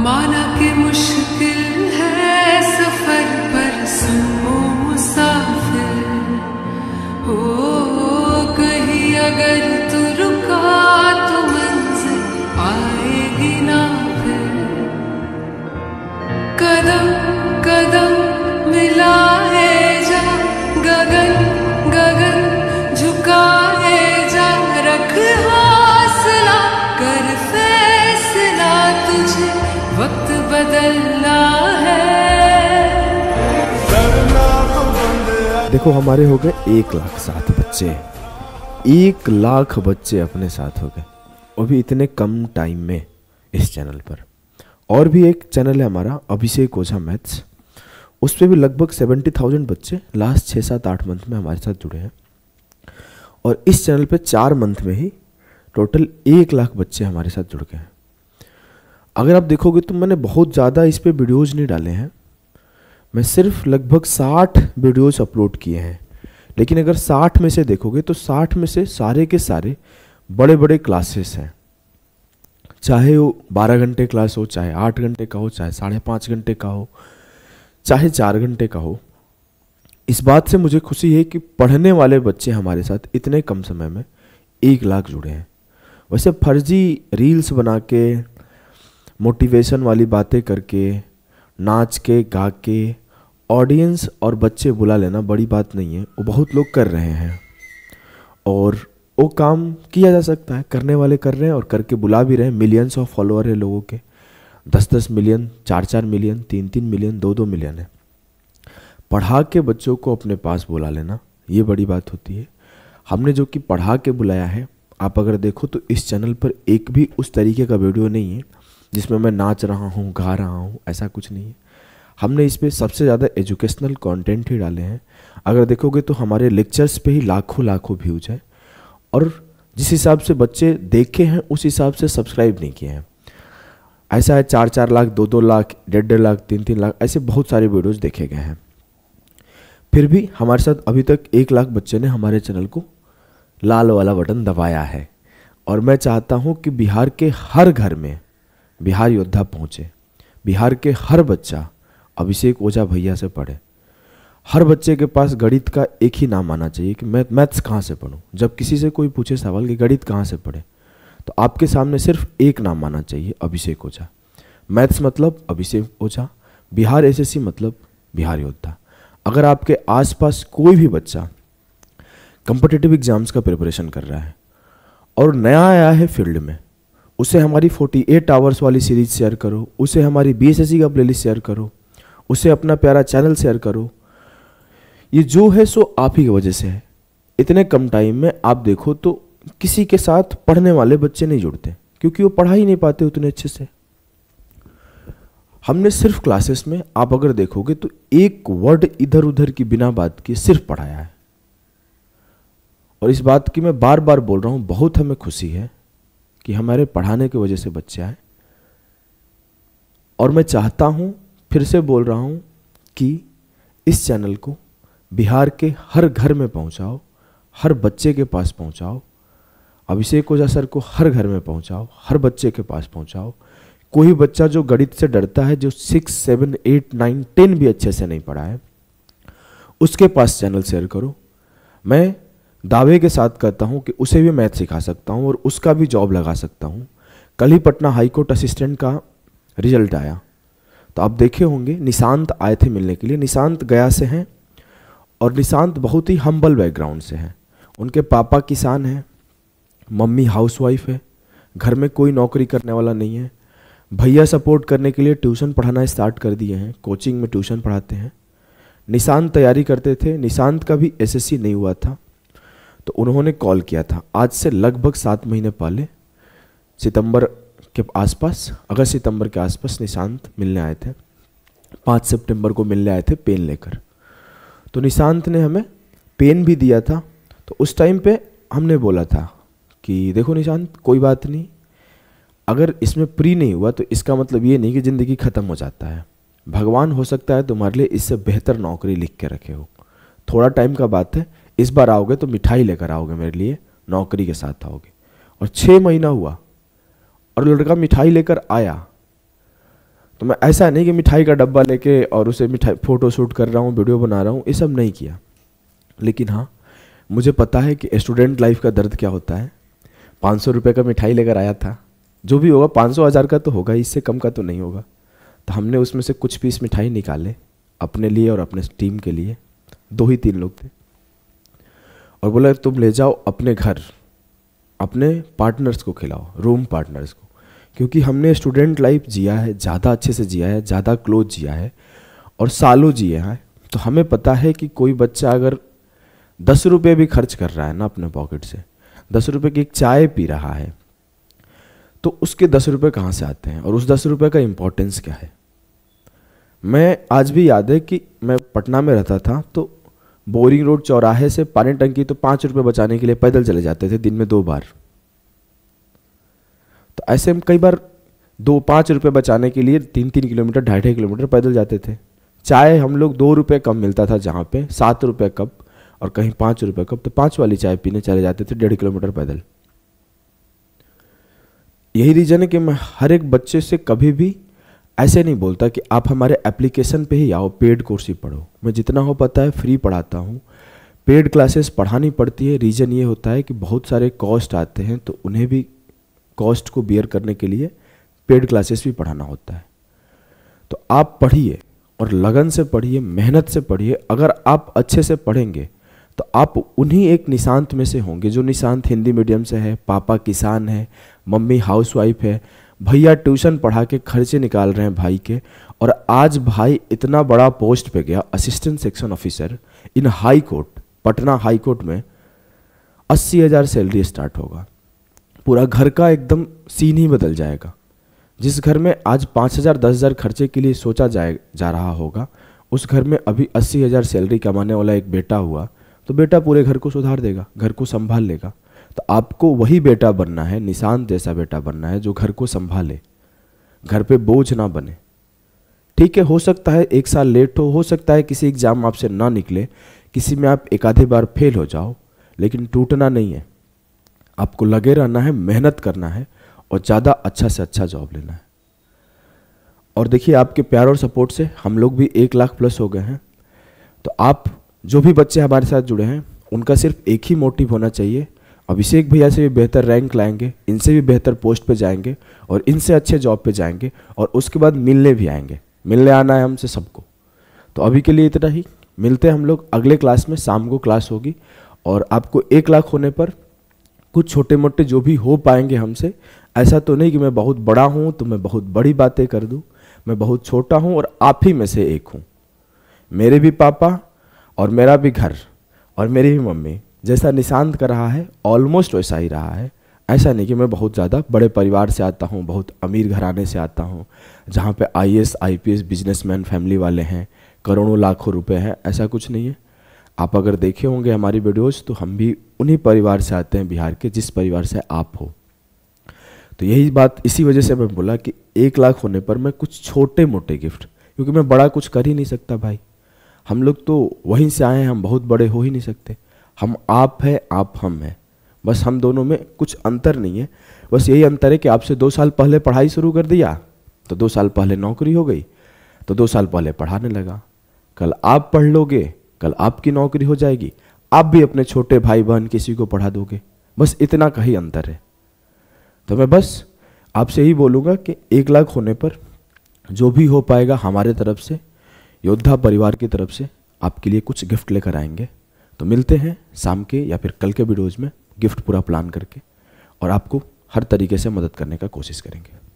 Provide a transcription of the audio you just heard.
माना कि मुश्किल है सफर पर सुनो मुसाफिर हो, कहीं अगर तू रुका तो मंजिल आएगी ना फिर। कदम कदम मिलाए जा, गगन गगन झुकाए जा, रख हौसला कर फैसला, तुझे वक्त बदलना है। देखो हमारे हो गए 1,07,000 बच्चे, 1,00,000 बच्चे अपने साथ हो गए, वो भी इतने कम टाइम में इस चैनल पर। और भी एक चैनल है हमारा अभिषेक ओझा मैथ्स, उस पर भी लगभग 70,000 बच्चे लास्ट 6-7-8 मंथ में हमारे साथ जुड़े हैं। और इस चैनल पे 4 मंथ में ही टोटल 1,00,000 बच्चे हमारे साथ जुड़ गए हैं। अगर आप देखोगे तो मैंने बहुत ज़्यादा इस पर वीडियोज़ नहीं डाले हैं, मैं सिर्फ लगभग 60 वीडियोज़ अपलोड किए हैं। लेकिन अगर 60 में से देखोगे तो 60 में से सारे के सारे बड़े बड़े क्लासेस हैं, चाहे वो 12 घंटे क्लास हो, चाहे 8 घंटे का हो, चाहे 5.5 घंटे का हो, चाहे 4 घंटे का हो। इस बात से मुझे खुशी है कि पढ़ने वाले बच्चे हमारे साथ इतने कम समय में 1,00,000 जुड़े हैं। वैसे फर्जी रील्स बना के, मोटिवेशन वाली बातें करके, नाच के गा के ऑडियंस और बच्चे बुला लेना बड़ी बात नहीं है, वो बहुत लोग कर रहे हैं और वो काम किया जा सकता है, करने वाले कर रहे हैं और करके बुला भी रहे हैं। मिलियंस ऑफ फॉलोअर है लोगों के, 10-10 मिलियन, 4-4 मिलियन, 3-3 मिलियन, 2-2 मिलियन है। पढ़ा के बच्चों को अपने पास बुला लेना ये बड़ी बात होती है। हमने जो कि पढ़ा के बुलाया है, आप अगर देखो तो इस चैनल पर एक भी उस तरीके का वीडियो नहीं है जिसमें मैं नाच रहा हूँ, गा रहा हूँ, ऐसा कुछ नहीं है। हमने इस पे सबसे ज़्यादा एजुकेशनल कंटेंट ही डाले हैं। अगर देखोगे तो हमारे लेक्चर्स पे ही लाखों व्यूज है और जिस हिसाब से बच्चे देखे हैं उस हिसाब से सब्सक्राइब नहीं किए हैं। ऐसा है 4-4 लाख, 2-2 लाख, 1.5 लाख, 3-3 लाख, ऐसे बहुत सारे वीडियोस देखे गए हैं। फिर भी हमारे साथ अभी तक 1,00,000 बच्चे ने हमारे चैनल को लाल वाला बटन दबाया है और मैं चाहता हूँ कि बिहार के हर घर में बिहार योद्धा पहुँचे, बिहार के हर बच्चा अभिषेक ओझा भैया से पढ़े। हर बच्चे के पास गणित का एक ही नाम आना चाहिए कि मैं मैथ्स कहाँ से पढ़ूँ। जब किसी से कोई पूछे सवाल कि गणित कहाँ से पढ़े तो आपके सामने सिर्फ एक नाम आना चाहिए, अभिषेक ओझा। मैथ्स मतलब अभिषेक ओझा, बिहार एसएससी मतलब बिहार योद्धा। अगर आपके आसपास कोई भी बच्चा कॉम्पिटिटिव एग्जाम्स का प्रिपरेशन कर रहा है और नया आया है फील्ड में, उसे हमारी 48 आवर्स वाली सीरीज शेयर करो, उसे हमारी बीएसएससी का प्लेलिस्ट शेयर करो, उसे अपना प्यारा चैनल शेयर करो। ये जो है सो आप ही की वजह से है। इतने कम टाइम में आप देखो तो किसी के साथ पढ़ने वाले बच्चे नहीं जुड़ते क्योंकि वो पढ़ा ही नहीं पाते उतने अच्छे से। हमने सिर्फ क्लासेस में आप अगर देखोगे तो एक वर्ड इधर उधर की बिना बात के सिर्फ पढ़ाया है। और इस बात की मैं बार बार बोल रहा हूँ, बहुत हमें खुशी है कि हमारे पढ़ाने की वजह से बच्चे आए। और मैं चाहता हूँ, फिर से बोल रहा हूँ कि इस चैनल को बिहार के हर घर में पहुँचाओ, हर बच्चे के पास पहुँचाओ। अभिषेक ओझा सर को हर घर में पहुँचाओ, हर बच्चे के पास पहुँचाओ। कोई बच्चा जो गणित से डरता है, जो 6, 7, 8, 9, 10 भी अच्छे से नहीं पढ़ा है, उसके पास चैनल शेयर करो। मैं दावे के साथ कहता हूं कि उसे भी मैथ सिखा सकता हूं और उसका भी जॉब लगा सकता हूं। कल ही पटना हाईकोर्ट असिस्टेंट का रिजल्ट आया तो आप देखे होंगे, निशांत आए थे मिलने के लिए। निशांत गया से हैं और निशांत बहुत ही हम्बल बैकग्राउंड से हैं। उनके पापा किसान हैं, मम्मी हाउसवाइफ है, घर में कोई नौकरी करने वाला नहीं है। भैया सपोर्ट करने के लिए ट्यूशन पढ़ाना स्टार्ट कर दिए हैं, कोचिंग में ट्यूशन पढ़ाते हैं। निशांत तैयारी करते थे, निशांत का भी एसएससी नहीं हुआ था तो उन्होंने कॉल किया था। आज से लगभग 7 महीने पहले, सितंबर के आसपास, अगस्त सितंबर के आसपास निशांत मिलने आए थे। 5 सितंबर को मिलने आए थे पेन लेकर। तो निशांत ने हमें पेन भी दिया था। तो उस टाइम पे हमने बोला था कि देखो निशांत, कोई बात नहीं, अगर इसमें प्री नहीं हुआ तो इसका मतलब ये नहीं कि ज़िंदगी ख़त्म हो जाता है। भगवान हो सकता है तुम्हारे लिए इससे बेहतर नौकरी लिख के रखे हो। थोड़ा टाइम का बात है, इस बार आओगे तो मिठाई लेकर आओगे मेरे लिए, नौकरी के साथ आओगे। और 6 महीना हुआ और लड़का मिठाई लेकर आया। तो मैं ऐसा नहीं कि मिठाई का डब्बा लेके और उसे मिठाई फ़ोटो शूट कर रहा हूँ, वीडियो बना रहा हूँ, ये सब नहीं किया। लेकिन हाँ, मुझे पता है कि स्टूडेंट लाइफ का दर्द क्या होता है। 500 रुपये का मिठाई लेकर आया था, जो भी होगा 500-1000 का तो होगा, इससे कम का तो नहीं होगा। तो हमने उसमें से कुछ पीस मिठाई निकाले अपने लिए और अपने टीम के लिए, 2 ही 3 लोग थे, और बोला तुम ले जाओ अपने घर, अपने पार्टनर्स को खिलाओ, रूम पार्टनर्स को, क्योंकि हमने स्टूडेंट लाइफ जिया है, ज़्यादा अच्छे से जिया है, ज़्यादा क्लोज जिया है और सालों जिए हैं। तो हमें पता है कि कोई बच्चा अगर 10 रुपये भी खर्च कर रहा है ना अपने पॉकेट से, 10 रुपये की एक चाय पी रहा है, तो उसके 10 रुपये कहाँ से आते हैं और उस 10 रुपये का इम्पोर्टेंस क्या है। मैं आज भी याद है कि मैं पटना में रहता था, तो बोरिंग रोड चौराहे से पानी टंकी तो 5 रुपये बचाने के लिए पैदल चले जाते थे दिन में 2 बार। तो ऐसे हम कई बार 2-5 रुपये बचाने के लिए 3-3 किलोमीटर 2.5 किलोमीटर पैदल जाते थे। चाय हम लोग 2 रुपये कम मिलता था, जहाँ पे 7 रुपये कप और कहीं 5 रुपये कप, तो 5 वाली चाय पीने चले जाते थे 1.5 किलोमीटर पैदल। यही रीज़न है कि मैं हर एक बच्चे से कभी भी ऐसे नहीं बोलता कि आप हमारे एप्लीकेशन पे ही आओ, पेड कोर्स ही पढ़ो। मैं जितना हो पता है फ्री पढ़ाता हूँ, पेड क्लासेस पढ़ानी पड़ती है। रीज़न ये होता है कि बहुत सारे कॉस्ट आते हैं, तो उन्हें भी कॉस्ट को बियर करने के लिए पेड क्लासेस भी पढ़ाना होता है। तो आप पढ़िए और लगन से पढ़िए, मेहनत से पढ़िए। अगर आप अच्छे से पढ़ेंगे तो आप उन्हीं एक निशांत में से होंगे, जो निशांत हिंदी मीडियम से है, पापा किसान है, मम्मी हाउसवाइफ है, भैया ट्यूशन पढ़ा के खर्चे निकाल रहे हैं भाई के, और आज भाई इतना बड़ा पोस्ट पे गया, assistant section officer in high court, Patna high court में 80,000 सैलरी स्टार्ट होगा। पूरा घर का एकदम सीन ही बदल जाएगा। जिस घर में आज 5,000 10,000 खर्चे के लिए सोचा जा रहा होगा, उस घर में अभी 80,000 सैलरी कमाने वाला एक बेटा हुआ, तो बेटा पूरे घर को सुधार देगा, घर को संभाल लेगा। तो आपको वही बेटा बनना है, निशांत जैसा बेटा बनना है, जो घर को संभाले, घर पे बोझ ना बने। ठीक है, हो सकता है 1 साल लेट हो सकता है किसी एग्जाम आपसे ना निकले, किसी में आप एक आधे बार फेल हो जाओ, लेकिन टूटना नहीं है। आपको लगे रहना है, मेहनत करना है और ज़्यादा अच्छा से अच्छा जॉब लेना है। और देखिए, आपके प्यार और सपोर्ट से हम लोग भी 1 लाख प्लस हो गए हैं। तो आप जो भी बच्चे हमारे साथ जुड़े हैं, उनका सिर्फ एक ही मोटिव होना चाहिए, अभिषेक भैया से भी बेहतर रैंक लाएंगे, इनसे भी बेहतर पोस्ट पे जाएंगे और इनसे अच्छे जॉब पे जाएंगे, और उसके बाद मिलने भी आएंगे। मिलने आना है हमसे सबको। तो अभी के लिए इतना ही, मिलते हैं हम लोग अगले क्लास में। शाम को क्लास होगी और आपको 1 लाख होने पर कुछ छोटे मोटे जो भी हो पाएंगे हमसे, ऐसा तो नहीं कि मैं बहुत बड़ा हूँ तो मैं बहुत बड़ी बातें कर दूँ। मैं बहुत छोटा हूँ और आप ही में से एक हूँ। मेरे भी पापा और मेरा भी घर और मेरी भी मम्मी जैसा निशांत कर रहा है, ऑलमोस्ट वैसा ही रहा है। ऐसा नहीं कि मैं बहुत ज़्यादा बड़े परिवार से आता हूँ, बहुत अमीर घराने से आता हूँ, जहाँ पे IAS IPS बिजनेसमैन फैमिली वाले हैं, करोड़ों लाखों रुपए हैं, ऐसा कुछ नहीं है। आप अगर देखे होंगे हमारी वीडियोस, तो हम भी उन्हीं परिवार से आते हैं बिहार के, जिस परिवार से आप हो। तो यही बात, इसी वजह से मैं बोला कि 1 लाख होने पर मैं कुछ छोटे मोटे गिफ्ट, क्योंकि मैं बड़ा कुछ कर ही नहीं सकता भाई। हम लोग तो वहीं से आए हैं, हम बहुत बड़े हो ही नहीं सकते। हम आप है, आप हम हैं, बस हम दोनों में कुछ अंतर नहीं है। बस यही अंतर है कि आपसे 2 साल पहले पढ़ाई शुरू कर दिया तो 2 साल पहले नौकरी हो गई, तो 2 साल पहले पढ़ाने लगा। कल आप पढ़ लोगे, कल आपकी नौकरी हो जाएगी, आप भी अपने छोटे भाई बहन किसी को पढ़ा दोगे। बस इतना का ही अंतर है। तो मैं बस आपसे यही बोलूँगा कि 1 लाख होने पर जो भी हो पाएगा हमारे तरफ से, योद्धा परिवार की तरफ से आपके लिए कुछ गिफ्ट लेकर आएंगे। तो मिलते हैं शाम के या फिर कल के वीडियोज़ में, गिफ्ट पूरा प्लान करके, और आपको हर तरीके से मदद करने का कोशिश करेंगे।